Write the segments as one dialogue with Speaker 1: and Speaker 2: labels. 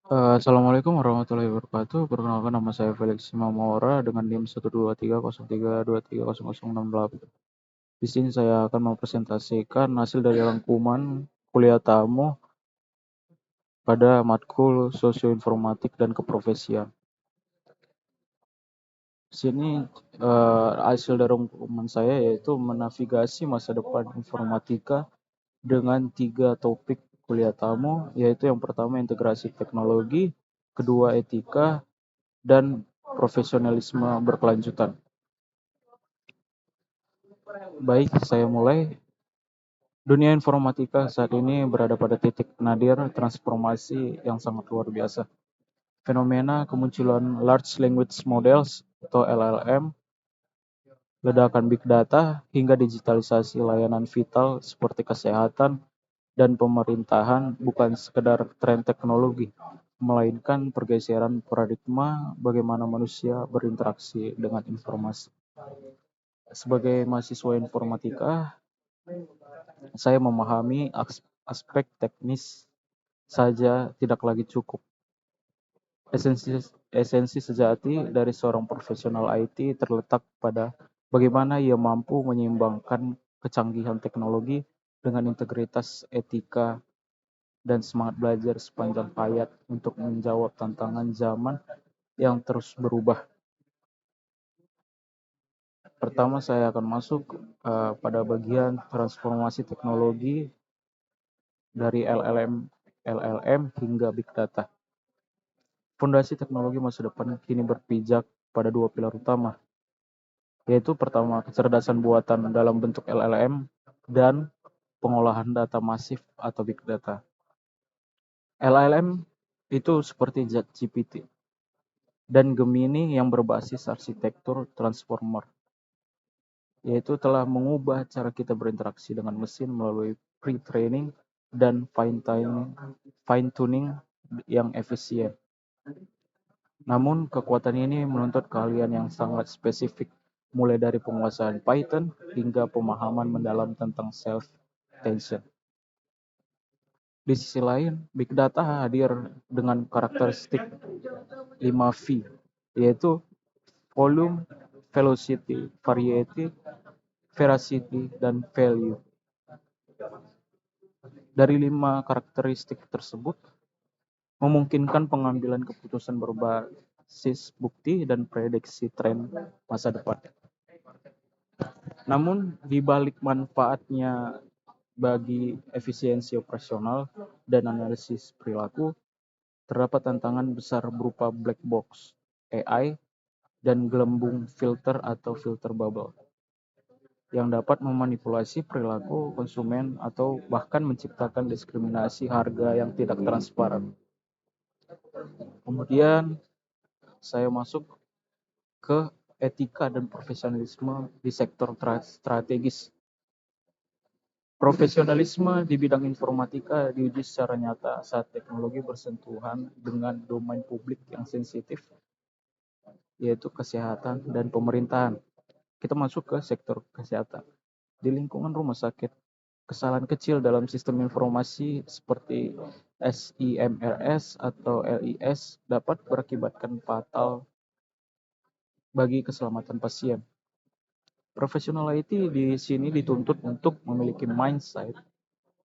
Speaker 1: Assalamualaikum warahmatullahi wabarakatuh. Perkenalkan nama saya Felix Simamora dengan NIM 12303230068. Di sini saya akan mempresentasikan hasil dari rangkuman kuliah tamu pada matkul Sosioinformatik dan Keprofesian. Di sini hasil dari rangkuman saya yaitu menavigasi masa depan informatika dengan 3 topik kuliah tamu, yaitu yang pertama integrasi teknologi, kedua etika, dan profesionalisme berkelanjutan. Baik, saya mulai. Dunia informatika saat ini berada pada titik nadir transformasi yang sangat luar biasa. Fenomena kemunculan Large Language Models atau LLM, ledakan big data, hingga digitalisasi layanan vital seperti kesehatan dan pemerintahan bukan sekedar tren teknologi, melainkan pergeseran paradigma bagaimana manusia berinteraksi dengan informasi. Sebagai mahasiswa informatika, saya memahami aspek teknis saja tidak lagi cukup. Esensi sejati dari seorang profesional IT terletak pada bagaimana ia mampu menyeimbangkan kecanggihan teknologi dengan integritas etika dan semangat belajar sepanjang hayat untuk menjawab tantangan zaman yang terus berubah. Pertama, saya akan masuk pada bagian transformasi teknologi dari LLM hingga Big Data. Fondasi teknologi masa depan kini berpijak pada 2 pilar utama, yaitu pertama, kecerdasan buatan dalam bentuk LLM dan pengolahan data masif atau Big Data. LLM itu seperti ChatGPT dan Gemini yang berbasis arsitektur transformer, yaitu telah mengubah cara kita berinteraksi dengan mesin melalui pre-training dan fine-tuning yang efisien. Namun, kekuatan ini menuntut keahlian yang sangat spesifik, mulai dari penguasaan Python hingga pemahaman mendalam tentang self-attention. Di sisi lain, Big Data hadir dengan karakteristik 5V, yaitu volume, velocity, variety, veracity, dan value. Dari 5 karakteristik tersebut, memungkinkan pengambilan keputusan berbasis bukti dan prediksi tren masa depan. Namun, di balik manfaatnya bagi efisiensi operasional dan analisis perilaku, terdapat tantangan besar berupa black box, AI, dan gelembung filter atau filter bubble yang dapat memanipulasi perilaku konsumen atau bahkan menciptakan diskriminasi harga yang tidak transparan. Kemudian saya masuk ke etika dan profesionalisme di sektor strategis. Profesionalisme di bidang informatika diuji secara nyata saat teknologi bersentuhan dengan domain publik yang sensitif, yaitu kesehatan dan pemerintahan. Kita masuk ke sektor kesehatan. Di lingkungan rumah sakit, kesalahan kecil dalam sistem informasi seperti SIMRS atau LIS dapat berakibatkan fatal bagi keselamatan pasien. Profesional IT di sini dituntut untuk memiliki mindset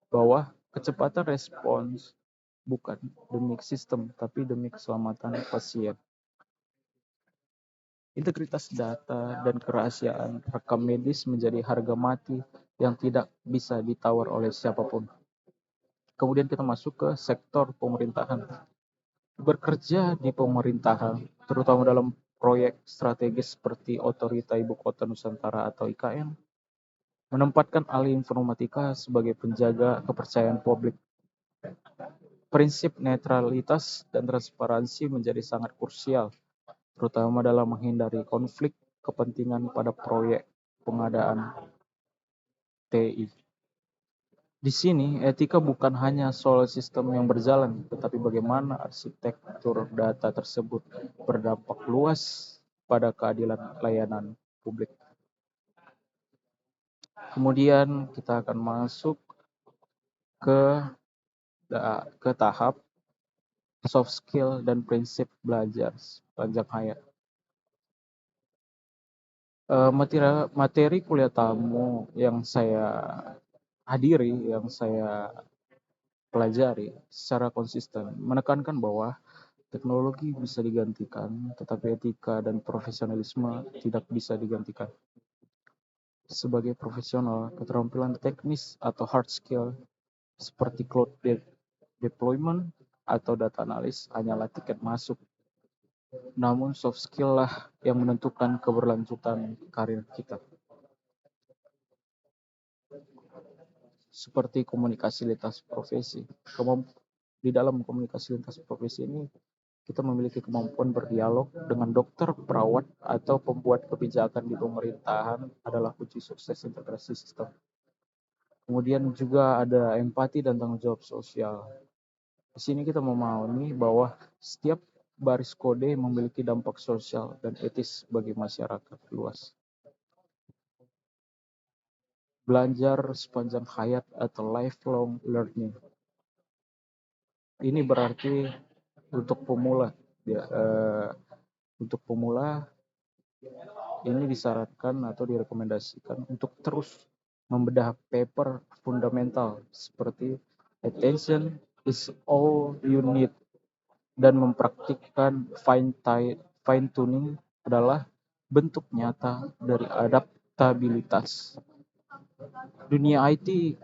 Speaker 1: bahwa kecepatan respons bukan demi sistem, tapi demi keselamatan pasien. Integritas data dan kerahasiaan rekam medis menjadi harga mati yang tidak bisa ditawar oleh siapapun. Kemudian kita masuk ke sektor pemerintahan. Bekerja di pemerintahan, terutama dalam proyek strategis seperti Otorita Ibu Kota Nusantara atau IKN, menempatkan ahli informatika sebagai penjaga kepercayaan publik. Prinsip netralitas dan transparansi menjadi sangat krusial, terutama dalam menghindari konflik kepentingan pada proyek pengadaan TI. Di sini, etika bukan hanya soal sistem yang berjalan, tetapi bagaimana arsitektur data tersebut berdampak luas pada keadilan layanan publik. Kemudian kita akan masuk ke tahap soft skill, dan prinsip belajar sepanjang hayat. Materi kuliah tamu yang saya hadiri, yang saya pelajari secara konsisten menekankan bahwa teknologi bisa digantikan, tetapi etika dan profesionalisme tidak bisa digantikan. Sebagai profesional, keterampilan teknis atau hard skill seperti cloud deployment atau data analis hanyalah tiket masuk. Namun soft skill lah yang menentukan keberlanjutan karir kita. Seperti komunikasi lintas profesi. Di dalam komunikasi lintas profesi ini, kita memiliki kemampuan berdialog dengan dokter, perawat, atau pembuat kebijakan di pemerintahan adalah kunci sukses integrasi sistem. Kemudian juga ada empati dan tanggung jawab sosial. Di sini kita memahami bahwa setiap baris kode memiliki dampak sosial dan etis bagi masyarakat luas. Belajar sepanjang hayat atau lifelong learning. Ini berarti untuk pemula, untuk pemula ini disarankan atau direkomendasikan untuk terus membedah paper fundamental seperti attention is all you need, dan mempraktikkan fine tuning adalah bentuk nyata dari adaptabilitas. Dunia IT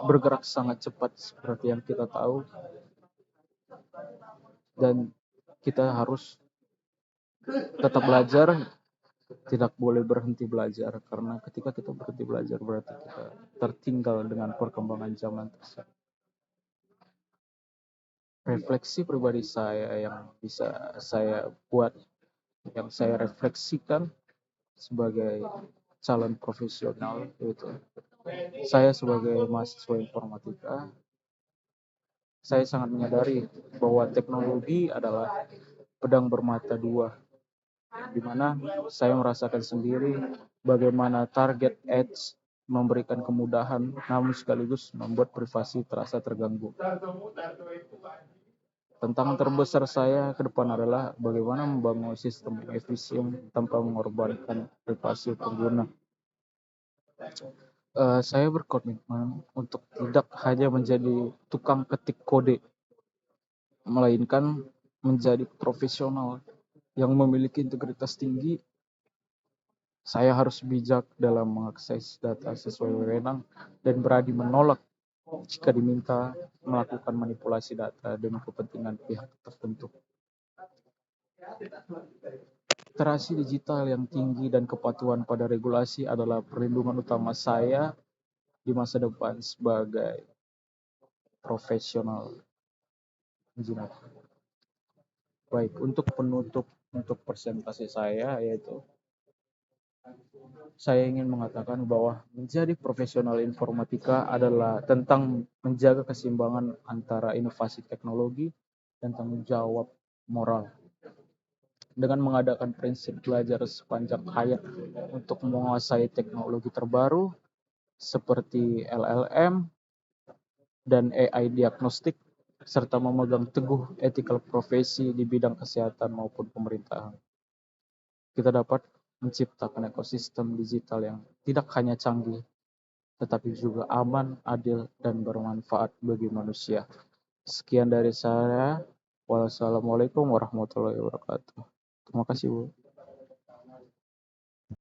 Speaker 1: bergerak sangat cepat seperti yang kita tahu, dan kita harus tetap belajar, tidak boleh berhenti belajar, karena ketika kita berhenti belajar berarti kita tertinggal dengan perkembangan zaman tersebut. Refleksi pribadi saya yang bisa saya buat, yang saya refleksikan sebagai calon profesional, yaitu saya sebagai mahasiswa informatika, saya sangat menyadari bahwa teknologi adalah pedang bermata dua, di mana saya merasakan sendiri bagaimana target ads memberikan kemudahan namun sekaligus membuat privasi terasa terganggu. Tantangan terbesar saya ke depan adalah bagaimana membangun sistem yang efisien tanpa mengorbankan privasi pengguna. Saya berkomitmen untuk tidak hanya menjadi tukang ketik kode, melainkan menjadi profesional yang memiliki integritas tinggi. Saya harus bijak dalam mengakses data sesuai wewenang dan berani menolak jika diminta melakukan manipulasi data demi kepentingan pihak tertentu. Literasi digital yang tinggi dan kepatuhan pada regulasi adalah perlindungan utama saya di masa depan sebagai profesional engineer. Baik, untuk penutup untuk presentasi saya, yaitu saya ingin mengatakan bahwa menjadi profesional informatika adalah tentang menjaga keseimbangan antara inovasi teknologi dan tanggung jawab moral. Dengan mengadakan prinsip belajar sepanjang hayat untuk menguasai teknologi terbaru seperti LLM dan AI diagnostik, serta memegang teguh etikal profesi di bidang kesehatan maupun pemerintahan, kita dapat menciptakan ekosistem digital yang tidak hanya canggih, tetapi juga aman, adil, dan bermanfaat bagi manusia. Sekian dari saya. Wassalamualaikum warahmatullahi wabarakatuh. Terima kasih, Bu.